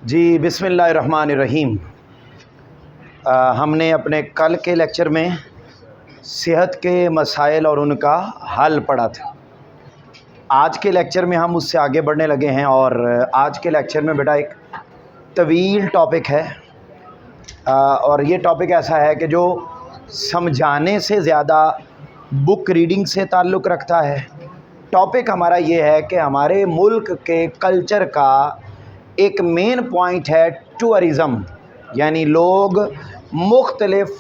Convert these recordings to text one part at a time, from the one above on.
जी बिस्मिल्लाहिर्रहमानिर्रहीम। हमने अपने कल के लेक्चर में सेहत के मसाइल और उनका हल पढ़ा था। आज के लेक्चर में हम उससे आगे बढ़ने लगे हैं और आज के लेक्चर में बेटा एक तवील टॉपिक है और ये टॉपिक ऐसा है कि जो समझाने से ज़्यादा बुक रीडिंग से ताल्लुक़ रखता है। टॉपिक हमारा ये है कि हमारे मुल्क के कल्चर का एक मेन पॉइंट है टूरिज़म, यानी लोग मुख्तलिफ़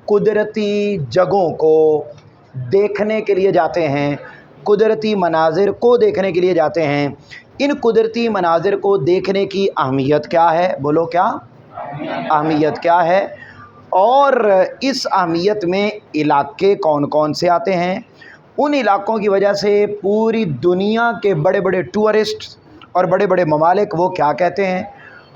कुदरती जगहों को देखने के लिए जाते हैं, कुदरती मनाज़िर को देखने के लिए जाते हैं। इन कुदरती मनाज़िर को देखने की अहमियत क्या है? बोलो क्या अहमियत क्या है? और इस अहमियत में इलाके कौन कौन से आते हैं? उन इलाक़ों की वजह से पूरी दुनिया के बड़े बड़े टूरिस्ट और बड़े बड़े ममालिक वो क्या कहते हैं,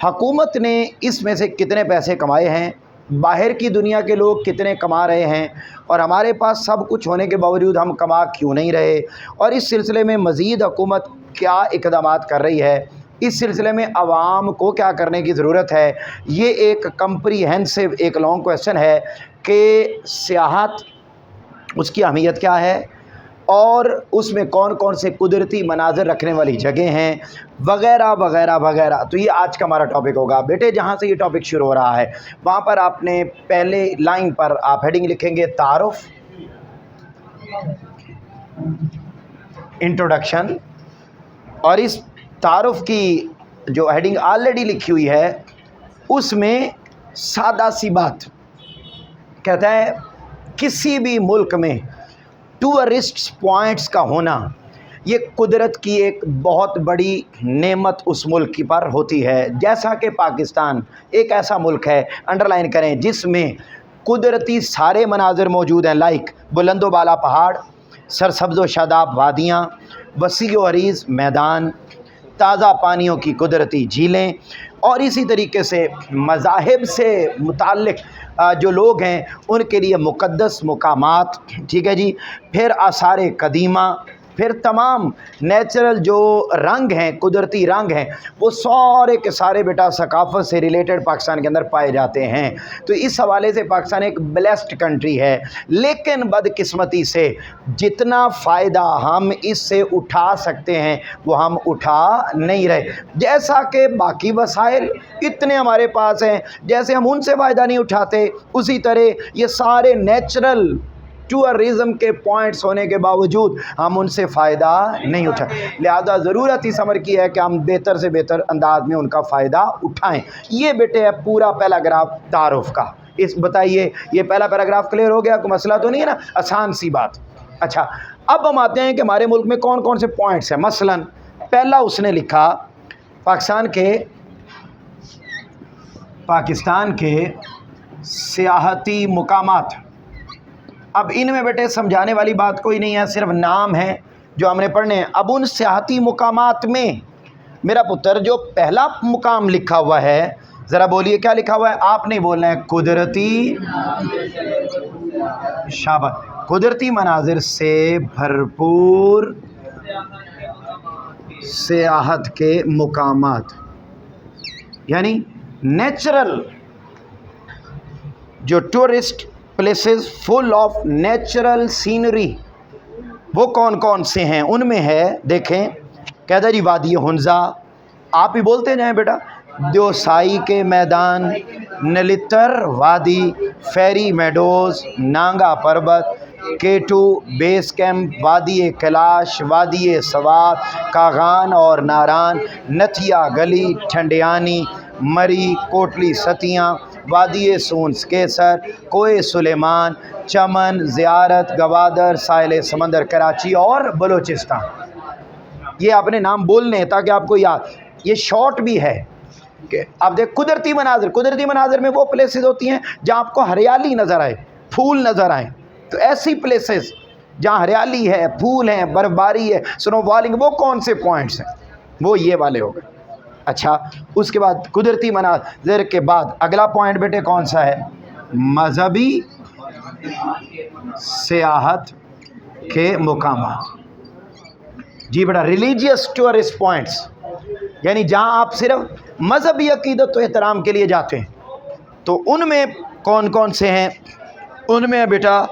हुकूमत ने इसमें से कितने पैसे कमाए हैं, बाहर की दुनिया के लोग कितने कमा रहे हैं और हमारे पास सब कुछ होने के बावजूद हम कमा क्यों नहीं रहे, और इस सिलसिले में मज़ीद हुकूमत क्या इक़दामात कर रही है, इस सिलसिले में आवाम को क्या करने की ज़रूरत है। ये एक कम्प्रीहेंसिव एक लॉन्ग क्वेश्चन है कि सियाहत उसकी अहमियत क्या है और उसमें कौन कौन से कुदरती मनाज़िर रखने वाली जगह हैं वग़ैरह वग़ैरह वग़ैरह। तो ये आज का हमारा टॉपिक होगा। बेटे जहाँ से ये टॉपिक शुरू हो रहा है वहाँ पर आपने पहले लाइन पर आप हेडिंग लिखेंगे तारुफ, इंट्रोडक्शन, और इस तारुफ की जो हेडिंग ऑलरेडी लिखी हुई है उसमें सादा सी बात कहता है किसी भी मुल्क में टूरिस्ट पॉइंट्स का होना ये कुदरत की एक बहुत बड़ी नेमत उस मुल्क की पर होती है। जैसा कि पाकिस्तान एक ऐसा मुल्क है, अंडरलाइन करें, जिसमें कुदरती सारे मनाज़िर मौजूद हैं, लाइक बुलंदो बाला पहाड़, सरसब्ज़ व शादाब वादियाँ, वसी व अरीज़ मैदान, ताज़ा पानियों की कुदरती झीलें, और इसी तरीके से मज़ाहिब से मुताल्लिक़ जो लोग हैं उनके लिए मुक़द्दस मुकामात, ठीक है जी, फिर आसार कदीमा, फिर तमाम नेचुरल जो रंग हैं, कुदरती रंग हैं, वो सारे के सारे बेटा सकाफ़त से रिलेटेड पाकिस्तान के अंदर पाए जाते हैं। तो इस हवाले से पाकिस्तान एक ब्लेस्ड कंट्री है, लेकिन बदकिस्मती से जितना फ़ायदा हम इससे उठा सकते हैं वो हम उठा नहीं रहे। जैसा कि बाकी वसाइल इतने हमारे पास हैं, जैसे हम उनसे फ़ायदा नहीं उठाते, उसी तरह ये सारे नेचुरल टूरिज़म के पॉइंट्स होने के बावजूद हम उनसे फ़ायदा नहीं उठाते। लिहाजा ज़रूरत इस अमर की है कि हम बेहतर से बेहतर अंदाज में उनका फ़ायदा उठाएं। ये बेटे है पूरा पैराग्राफ तारुफ का। इस बताइए ये पहला पैराग्राफ क्लियर हो गया? कोई मसला तो नहीं है ना? आसान सी बात। अच्छा, अब हम आते हैं कि हमारे मुल्क में कौन कौन से पॉइंट्स हैं। मसलन पहला उसने लिखा पाकिस्तान के सियाहती मुकामात। अब इनमें बेटे समझाने वाली बात कोई नहीं है, सिर्फ नाम है जो हमने पढ़ने हैं। अब उन सियाहती मुकामात में मेरा पुत्र जो पहला मुकाम लिखा हुआ है, ज़रा बोलिए क्या लिखा हुआ है? आप नहीं बोलना है, कुदरती शाबाश, कुदरती मनाजिर से भरपूर सियाहत के मुकामात, यानी नेचुरल जो tourist places full of natural scenery, वो कौन कौन से हैं? उनमें है, देखें, कहता जी वादी हुंजा, आप ही बोलते जाएं बेटा, देवसाई के मैदान, नलितर वादी, फेरी मेडोज़, नांगा पर्वत, केटू बेस कैंप, वादी कैलाश, वादी सवात, कागान और नारान, नथिया गली, ठंडियानी, मरी, कोटली सतियाँ, वादी सूंस केसर, कोए सुलेमान, चमन, ज़ियारत, गवादर, साहिल समंदर कराची और बलूचिस्तान। ये आपने नाम बोलने हैं ताकि आपको याद। ये शॉर्ट भी है कि आप देख कुदरती मनाज़िर में वो प्लेसेस होती हैं जहाँ आपको हरियाली नज़र आए, फूल नज़र आए। तो ऐसी प्लेसेस जहाँ हरियाली है, फूल हैं, बर्फबारी है, स्नो फॉलिंग, वो कौन से पॉइंट्स हैं? वो ये वाले हो गए। अच्छा, उसके बाद कुदरती मनाज़िर के बाद अगला पॉइंट बेटे कौन सा है? मजहबी सियाहत के मुकामात। जी बेटा, रिलीजियस टूरिस्ट पॉइंट्स, یعنی جہاں آپ صرف مذہبی عقیدت و احترام کے لیے جاتے ہیں. تو ان میں کون کون سے ہیں؟ ان میں بیٹا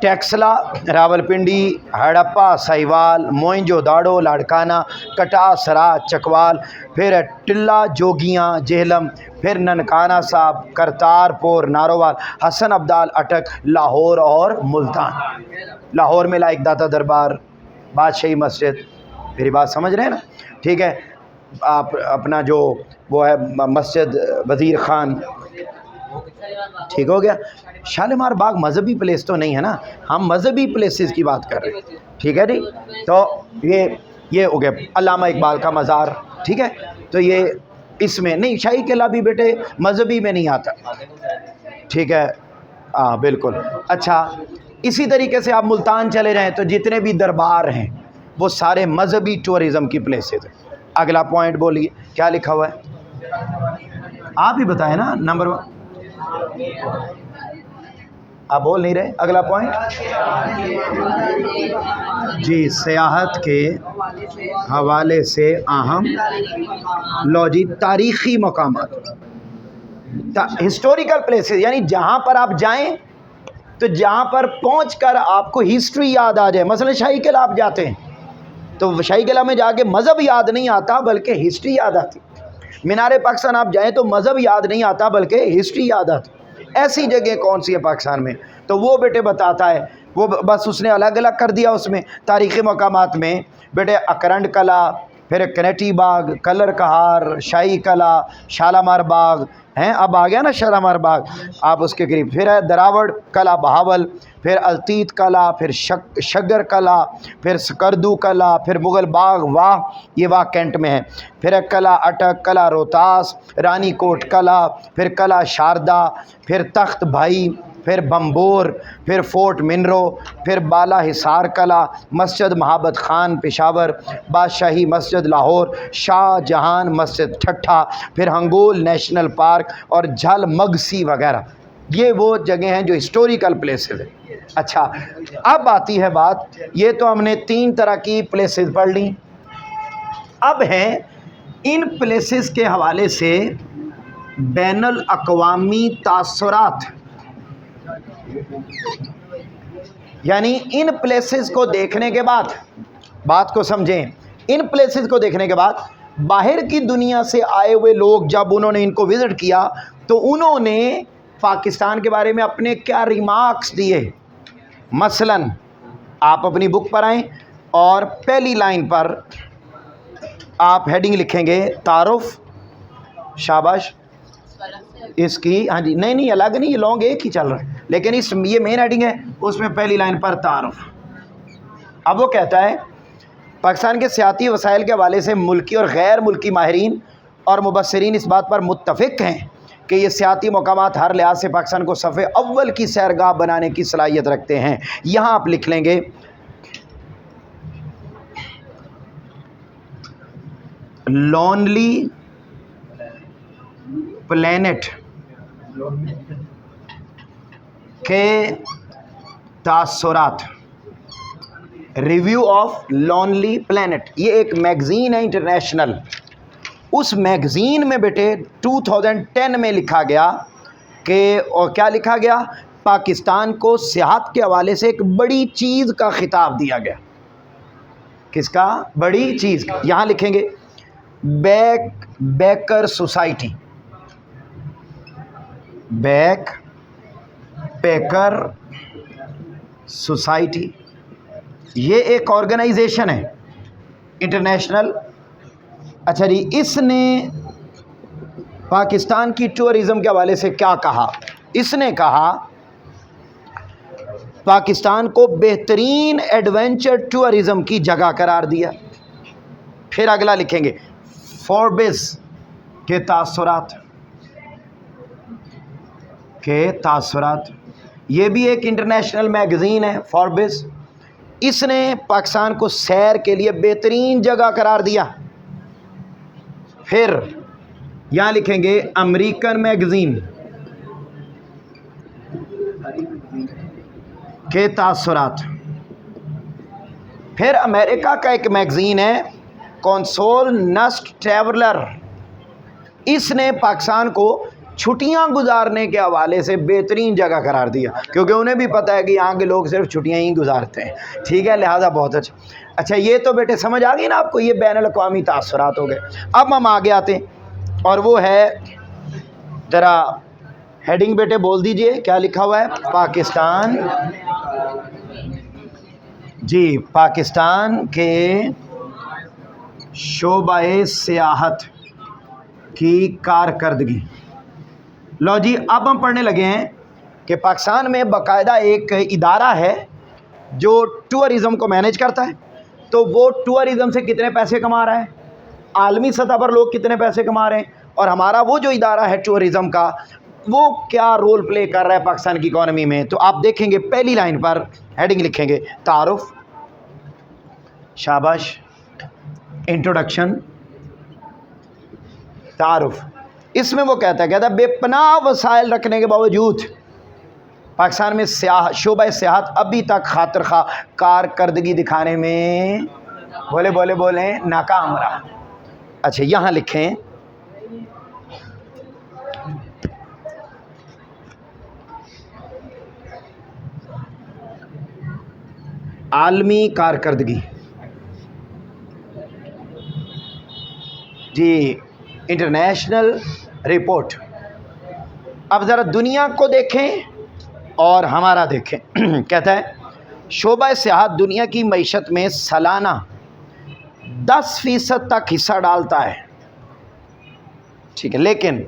ٹیکسلا، راولپنڈی، ہڑپا، سہیوال، موئنجو داڑو، لاڑکانہ، کٹا، سرا، چکوال، پھر ٹلا، جوگیاں، جہلم، پھر ننکانہ صاحب، کرتارپور، نارووال، حسن عبدال، اٹک، لاہور اور ملتان. لاہور میں لائق داتا دربار، بادشاہی مسجد. میری بات سمجھ رہے ہیں نا؟ ٹھیک ہے. آپ اپنا جو وہ ہے مسجد وزیر خان، ٹھیک ہو گیا. شالیمار باغ مذہبی پلیس تو نہیں ہے نا، ہم مذہبی پلیسز کی بات کر رہے ہیں. ٹھیک ہے جی. تو یہ ہو گیا علامہ اقبال کا مزار. ٹھیک ہے. تو یہ اس میں نہیں، شاہی قلعہ بھی بیٹے مذہبی میں نہیں آتا. ٹھیک ہے. ہاں بالکل. اچھا اسی طریقے سے آپ ملتان چلے جائیں تو جتنے بھی دربار ہیں وہ سارے مذہبی ٹورزم کی پلیسز ہیں. اگلا پوائنٹ بولیے کیا لکھا ہوا ہے؟ آپ ہی بتائیں نا. نمبر 1 آپ بول نہیں رہے. اگلا پوائنٹ جی سیاحت کے حوالے سے اہم لو جی تاریخی مقامات، ہسٹوریکل پلیسز، یعنی جہاں پر آپ جائیں تو جہاں پر پہنچ کر آپ کو ہسٹری یاد آ جائے. مثلا شاہی قلعہ آپ جاتے ہیں تو شاہی قلعہ میں جا کے مذہب یاد نہیں آتا بلکہ ہسٹری یاد آتی. مینار پاکستان آپ جائیں تو مذہب یاد نہیں آتا بلکہ ہسٹری یاد آتی. ایسی جگہ کون سی ہے پاکستان میں؟ تو وہ بیٹے بتاتا ہے. وہ بس اس نے الگ الگ کر دیا. اس میں تاریخی مقامات میں بیٹے اکرنڈ قلعہ، پھر کنیٹی باغ، کلر کہار، شاہی قلعہ، شالامار باغ ہیں. اب آ گیا نا شالامار باغ آپ اس کے قریب. پھر ہے دراوڑ قلعہ بہاول، پھر التیت قلعہ، پھر شگر قلعہ، پھر سکردو قلعہ، پھر مغل باغ واہ، یہ واہ کینٹ میں ہے. پھر ہے قلعہ اٹک، قلعہ روہتاس، رانی کوٹ قلعہ، پھر قلعہ شاردا، پھر تخت بھائی، پھر بمبور، پھر فورٹ منرو، پھر بالا حصار قلعہ، مسجد محبت خان پشاور، بادشاہی مسجد لاہور، شاہ جہان مسجد ٹھٹھا، پھر ہنگول نیشنل پارک اور جھل مگسی وغیرہ. یہ وہ جگہ ہیں جو ہسٹوریکل پلیسز ہیں. اچھا اب آتی ہے بات، یہ تو ہم نے 3 طرح کی پلیسز پڑھ لیں. اب ہیں ان پلیسز کے حوالے سے بین الاقوامی تاثرات، یعنی ان پلیسز کو دیکھنے کے بعد، بات کو سمجھیں، ان پلیسز کو دیکھنے کے بعد باہر کی دنیا سے آئے ہوئے لوگ جب انہوں نے ان کو وزٹ کیا تو انہوں نے پاکستان کے بارے میں اپنے کیا ریمارکس دیے. مثلا آپ اپنی بک پر آئیں اور پہلی لائن پر آپ ہیڈنگ لکھیں گے تعارف. شاباش. اس کی ہاں جی نہیں الگ نہیں، یہ لانگ ایک ہی چل رہا ہے لیکن یہ مین ہیڈنگ ہے، اس میں پہلی لائن پر تعارف. اب وہ کہتا ہے پاکستان کے سیاحتی وسائل کے حوالے سے ملکی اور غیر ملکی ماہرین اور مبصرین اس بات پر متفق ہیں کہ یہ سیاحتی مقامات ہر لحاظ سے پاکستان کو صف اول کی سیرگاہ بنانے کی صلاحیت رکھتے ہیں. یہاں آپ لکھ لیں گے لونلی پلینٹ کے تاثرات. ریویو آف لونلی پلینٹ یہ ایک میگزین ہے انٹرنیشنل. اس میگزین میں بیٹے 2010 میں لکھا گیا کہ، اور کیا لکھا گیا؟ پاکستان کو سیاحت کے حوالے سے ایک بڑی چیز کا خطاب دیا گیا. کس کا؟ بڑی چیز. یہاں لکھیں گے بیکر سوسائٹی. بیک پیکر سوسائٹی یہ ایک آرگنائزیشن ہے انٹرنیشنل. اچھا جی اس نے پاکستان کی ٹورزم کے حوالے سے کیا کہا؟ اس نے کہا پاکستان کو بہترین ایڈونچر ٹورزم کی جگہ قرار دیا. پھر اگلا لکھیں گے فوربس کے تاثرات. یہ بھی ایک انٹرنیشنل میگزین ہے فوربس. اس نے پاکستان کو سیر کے لیے بہترین جگہ قرار دیا. پھر یہاں لکھیں گے امریکن میگزین کے تاثرات. پھر امریکہ کا ایک میگزین ہے कंसोल नस्ट ट्रैवलर, इसने पाकिस्तान को छुट्टियां गुजारने के हवाले से बेहतरीन जगह करार दिया, क्योंकि उन्हें भी पता है कि यहाँ के लोग सिर्फ छुट्टियां ही गुजारते हैं, ठीक है, लिहाजा बहुत अच्छा। अच्छा, ये तो बेटे समझ आ गई ना आपको, ये बैन अल-अक़वामी तासुरात हो गए। अब हम आगे आते हैं और वो है, ज़रा हेडिंग बेटे बोल दीजिए क्या लिखा हुआ है। पाकिस्तान, जी, पाकिस्तान के शोबाए सियाहत की कारकर्दगी। लो जी, अब हम पढ़ने लगे हैं कि पाकिस्तान में बाकायदा एक इदारा है जो टूरिज़म को मैनेज करता है। तो वो टूरिज़म से कितने पैसे कमा रहा है, आलमी सतह पर लोग कितने पैसे कमा रहे हैं, और हमारा वो जो इदारा है टूरिज़म का, वो क्या रोल प्ले कर रहा है पाकिस्तान की इकॉनमी में। तो आप देखेंगे पहली लाइन पर हेडिंग लिखेंगे तारुफ, शाबाश, इंट्रोडक्शन, तारुफ। इसमें वो कहता है बेपनाह वसाइल रखने के बावजूद पाकिस्तान में शोबा सियाहत अभी तक खातिर खा कारकर्दगी दिखाने में बोले नाकाम रहा। अच्छा, यहाँ लिखें आलमी कारकर्दगी, जी, इंटरनेशनल रिपोर्ट। अब ज़रा दुनिया को देखें और हमारा देखें। कहता है शोबा सियाहत दुनिया की मईशत में सालाना 10% तक हिस्सा डालता है, ठीक है, लेकिन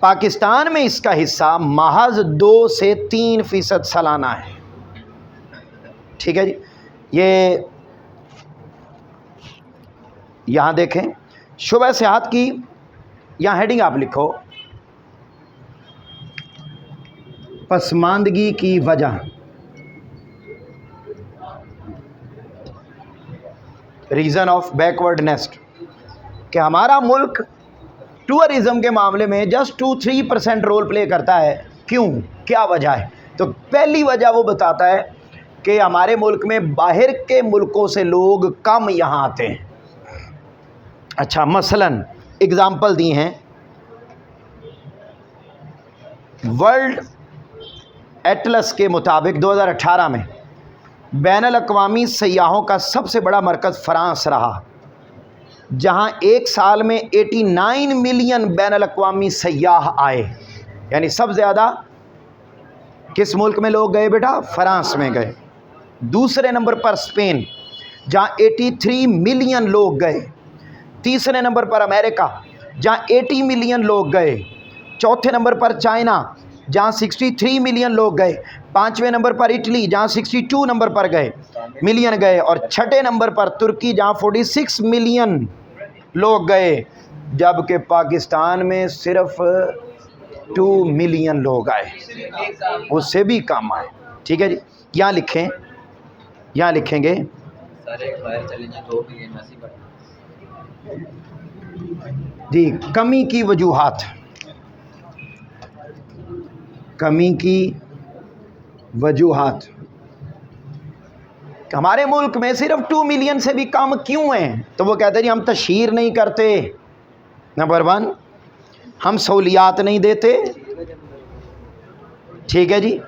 पाकिस्तान में इसका हिस्सा महज 2 से 3% सालाना है, ठीक है जी। ये यहाँ देखें शोबा सियाहत की, यहाँ हेडिंग आप लिखो पसमानदगी की वजह, रीज़न ऑफ बैकवर्डनेस, कि हमारा मुल्क टूरिज़म के मामले में जस्ट 2-3% रोल प्ले करता है। क्यों, क्या वजह है? तो पहली वजह वो बताता है कि हमारे मुल्क में बाहर के मुल्कों से लोग कम यहाँ आते हैं। अच्छा, मसलन एग्ज़ाम्पल दी हैं, वर्ल्ड एटलस के मुताबिक 2018 में बैनुल अक़वामी सयाहों का सबसे बड़ा मरकज़ फ़्रांस रहा, जहां एक साल में 89 मिलियन बैनुल अक़वामी सयाह आए। यानी सब ज़्यादा किस मुल्क में लोग गए बेटा? फ़्रांस में गए। दूसरे नंबर पर स्पेन, जहां 83 मिलियन लोग गए। तीसरे नंबर पर अमेरिका, जहां 80 मिलियन लोग गए। चौथे नंबर पर चाइना, जहाँ 63 मिलियन लोग गए। पाँचवें नंबर पर इटली, जहाँ 62 नंबर पर मिलियन गए। और छठे नंबर पर तुर्की, जहाँ 46 मिलियन लोग गए, जबकि पाकिस्तान में सिर्फ 2 मिलियन लोग आए, उससे भी कम आए, ठीक है जी। यहाँ लिखें, यहाँ लिखेंगे जी कमी की वजूहात, कमी की वजूहात। हमारे मुल्क में सिर्फ 2 मिलियन से भी कम क्यों हैं? तो वो कहते हैं जी हम तशहीर नहीं करते, नंबर 1, हम सहूलियात नहीं देते, ठीक है जी,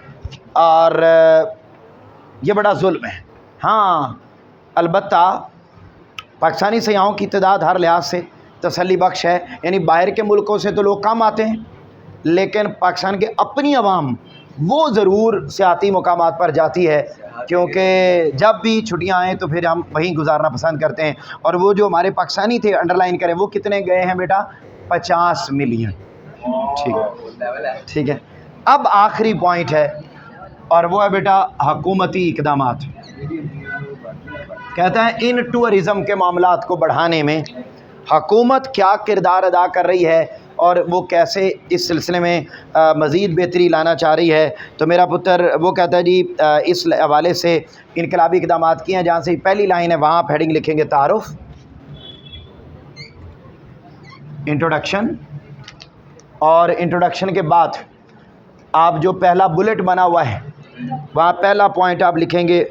और ये बड़ा जुल्म है। हाँ, अलबत्ता पाकिस्तानी सयाहों की तादाद हर लिहाज से तसल्ली बख्श है, यानी बाहर के मुल्कों से तो लोग कम आते हैं, लेकिन पाकिस्तान के अपनी अवाम वो ज़रूर सियाती मकामात पर जाती है, क्योंकि जब भी छुट्टियां आएँ तो फिर हम वहीं गुजारना पसंद करते हैं। और वो जो हमारे पाकिस्तानी थे, अंडरलाइन करें, वो कितने गए हैं बेटा? 50 मिलियन, ठीक है, ठीक है। अब आखिरी पॉइंट है, और वो है बेटा हुकूमती इक़दामात। कहता है इन टूरिज़म के मामलात को बढ़ाने में हुकूमत क्या किरदार अदा कर रही है और वो कैसे इस सिलसिले में मज़ीद बेहतरी लाना चाह रही है। तो मेरा पुत्र वो कहता है जी इस हवाले से इनकलाबी इक़दामात किए हैं। जहाँ से पहली लाइन है वहाँ आप हेडिंग लिखेंगे तारुफ, इंट्रोडक्शन, और इंट्रोडक्शन के बाद आप जो पहला बुलेट बना हुआ है वहाँ पहला पॉइंट आप लिखेंगे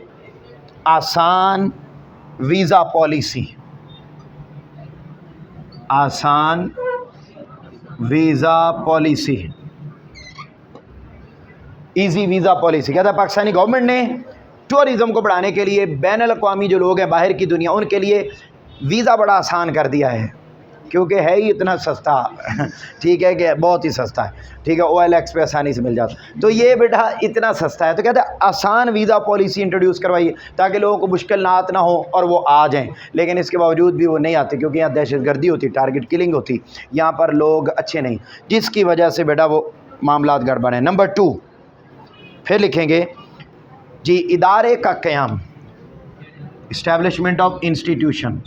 आसान वीज़ा पॉलिसी। आसान visa policy, easy visa policy. कहता है पाकिस्तानी गवर्नमेंट ने टूरिज़म को बढ़ाने के लिए बैनुल अक़वामी जो लोग हैं बाहर की दुनिया, उनके लिए वीज़ा बड़ा आसान कर दिया है, क्योंकि है ही इतना सस्ता ठीक है कि बहुत ही सस्ता है, ठीक है, OLX पे आसानी से मिल जाता। तो ये बेटा इतना सस्ता है, तो कहते हैं आसान वीज़ा पॉलिसी इंट्रोड्यूस करवाइए ताकि लोगों को मुश्किलात ना हो और वो आ जाएं। लेकिन इसके बावजूद भी वो नहीं आते, क्योंकि यहाँ दहशतगर्दी होती, टारगेट किलिंग होती, यहाँ पर लोग अच्छे नहीं, जिसकी वजह से बेटा वो मामलात गड़बड़ हैं। नंबर 2 फिर लिखेंगे जी, इदारे का क़याम, इस्टेब्लिशमेंट ऑफ इंस्टीट्यूशन,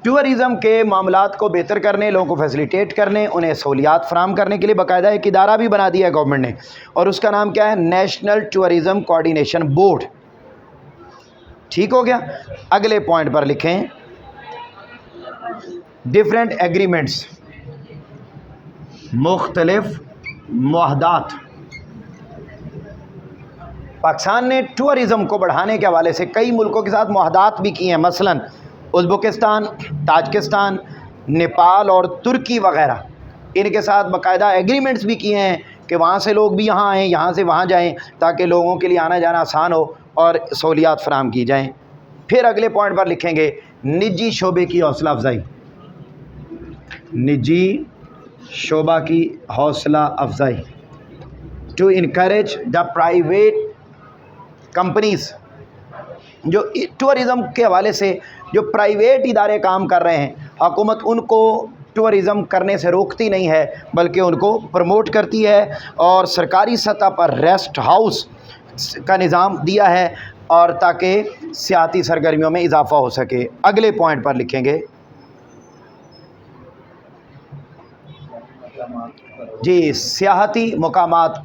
टूरिज़म के मामलात को बेहतर करने, लोगों को फैसिलिटेट करने, उन्हें सहूलियात फराहम करने के लिए बाकायदा एक इदारा भी बना दिया है गवर्नमेंट ने, और उसका नाम क्या है? National tourism coordination board. ठीक हो गया। अगले पॉइंट पर लिखें डिफरेंट एग्रीमेंट्स, मुख्तलिफ मुआहदात। पाकिस्तान ने टूरिज़म को बढ़ाने के हवाले से कई मुल्कों के साथ मुआहदात भी किए हैं, मसलन उज़्बेकिस्तान, ताजिकिस्तान, नेपाल और तुर्की वगैरह, इनके साथ बाकायदा एग्रीमेंट्स भी किए हैं कि वहाँ से लोग भी यहाँ आएँ, यहाँ से वहाँ जाएँ, ताकि लोगों के लिए आना जाना आसान हो और सहूलियात फराहम की जाएँ। फिर अगले पॉइंट पर लिखेंगे निजी शोबे की हौसला अफजाई, निजी शोबा की हौसला अफजाई, to encourage the private companies, जो टूरिज़म के हवाले से जो प्राइवेट इदारे काम कर रहे हैं, हुकूमत उनको टूरिज़म करने से रोकती नहीं है बल्कि उनको प्रमोट करती है, और सरकारी सतह पर रेस्ट हाउस का निज़ाम दिया है और ताकि सियाती सरगर्मियों में इजाफ़ा हो सके। अगले पॉइंट पर लिखेंगे जी, सियाहती मकामात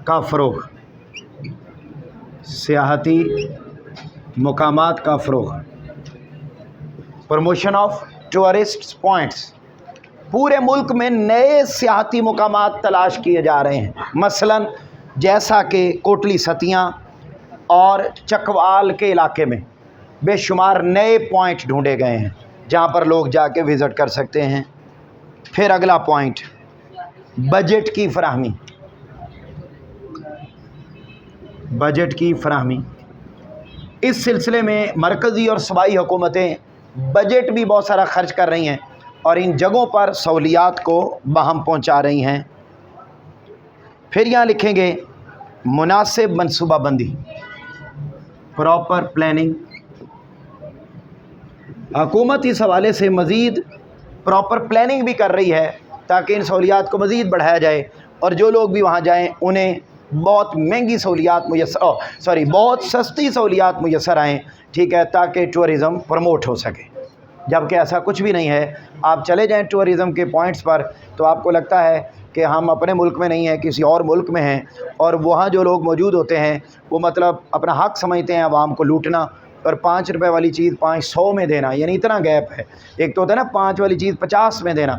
का फ़रोग़, सियाहती मकामात का फ़रोग़, प्रमोशन ऑफ टूरिस्ट पॉइंट्स। पूरे मुल्क में नए सियाहती मकामात तलाश किए जा रहे हैं, मसलन जैसा कि कोटली सतियाँ और चकवाल के इलाके में बेशुमार नए पॉइंट ढूंढे गए हैं जहाँ पर लोग जाके विज़िट कर सकते हैं। फिर अगला पॉइंट बजट की फराहमी, बजट की फराहमी। इस सिलसिले में मरकज़ी और सूबाई हुकूमतें बजट भी बहुत सारा खर्च कर रही हैं और इन जगहों पर सहूलियात को बहम पहुंचा रही हैं। फिर यहाँ लिखेंगे मुनासिब मनसूबाबंदी, प्रॉपर प्लानिंग। हुकूमत इस हवाले से मज़ीद प्रॉपर प्लानिंग भी कर रही है ताकि इन सहूलियात को मज़ीद बढ़ाया जाए और जो लोग भी वहाँ जाएँ उन्हें बहुत महंगी सहूलियात मुयस्सर बहुत सस्ती सहूलियात मुयस्सर आएँ, ठीक है, ताकि टूरिज़म प्रमोट हो सके। जबकि ऐसा कुछ भी नहीं है। आप चले जाएं टूरिज़म के पॉइंट्स पर तो आपको लगता है कि हम अपने मुल्क में नहीं हैं, किसी और मुल्क में हैं, और वहाँ जो लोग मौजूद होते हैं वो मतलब अपना हक़ समझते हैं आवाम को लूटना, और 5 रुपए वाली चीज़ 500 में देना, यानी इतना गैप है। एक तो होता है ना 5 वाली चीज़ 50 में देना,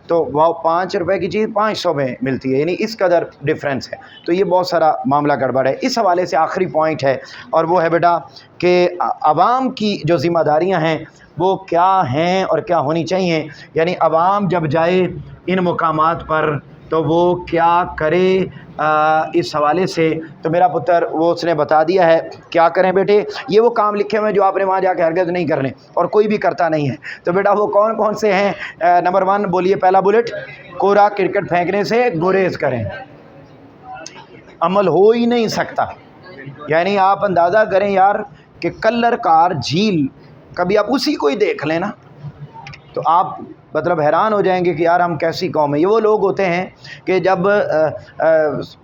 तो वह 5 रुपए की चीज़ 500 में मिलती है, यानी इस कदर डिफरेंस है। तो ये बहुत सारा मामला गड़बड़ है। इस हवाले से आखिरी पॉइंट है और वो है बेटा कि आवाम की जो ज़िम्मेदारियां हैं वो क्या हैं और क्या होनी चाहिए, यानी आवाम जब जाए इन मकामात पर तो वो क्या करे। इस हवाले से तो मेरा पुत्र वो उसने बता दिया है क्या करें बेटे। ये वो काम लिखे हुए हैं जो आपने वहाँ जाके हरगज़ नहीं करने और कोई भी करता नहीं है। तो बेटा वो कौन कौन से हैं? नंबर 1 बोलिए, पहला बुलेट, कोरा क्रिकेट फेंकने से गुरेज करें। अमल हो ही नहीं सकता, यानी आप अंदाज़ा करें यार कि कल्लर कार झील कभी आप उसी को ही देख लें ना तो आप मतलब हैरान हो जाएंगे कि यार हम कैसी कौम है। ये वो लोग होते हैं कि जब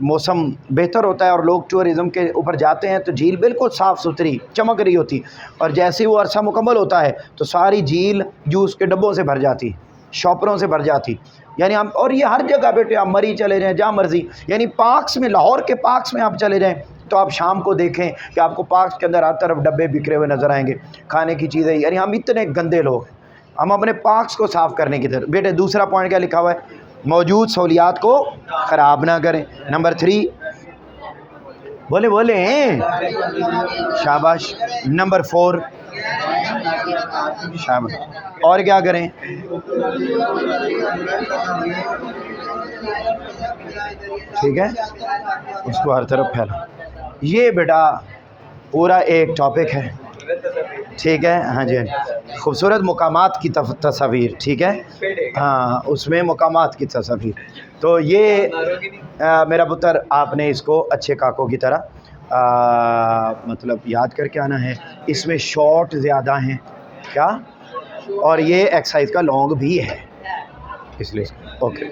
मौसम बेहतर होता है और लोग टूरिज़म के ऊपर जाते हैं तो झील बिल्कुल साफ़ सुथरी चमक रही होती, और जैसे ही वो अरसा मुकम्मल होता है तो सारी झील जूस के डब्बों से भर जाती, शॉपरों से भर जाती। यानी हम, और ये हर जगह बेटे आप मरी चले जाएँ जहाँ मर्ज़ी, यानी पार्क्स में, लाहौर के पार्क्स में आप चले जाएँ तो आप शाम को देखें कि आपको पार्क्स के अंदर हर तरफ डब्बे बिखरे हुए नज़र आएंगे, खाने की चीज़ें। यानी हम इतने गंदे लोग हैं, हम अपने पार्क्स को साफ़ करने की तरफ। बेटे दूसरा पॉइंट क्या लिखा हुआ है? मौजूद सहूलियात को ख़राब ना करें। नंबर 3 बोले शाबाश। नंबर 4 شامل. اور کیا کریں؟ ٹھیک ہے، اس کو ہر طرف پھیلا. یہ بیٹا پورا ایک ٹاپک ہے. ٹھیک ہے، ہاں جی، خوبصورت مقامات کی تصاویر. ٹھیک ہے، ہاں اس میں مقامات کی تصاویر. تو یہ میرا پتر آپ نے اس کو اچھے کاکوں کی طرح مطلب یاد کر کے آنا ہے. اس میں شارٹ زیادہ ہیں کیا، اور یہ ایکسرسائز کا لانگ بھی ہے، اس لیے اوکے.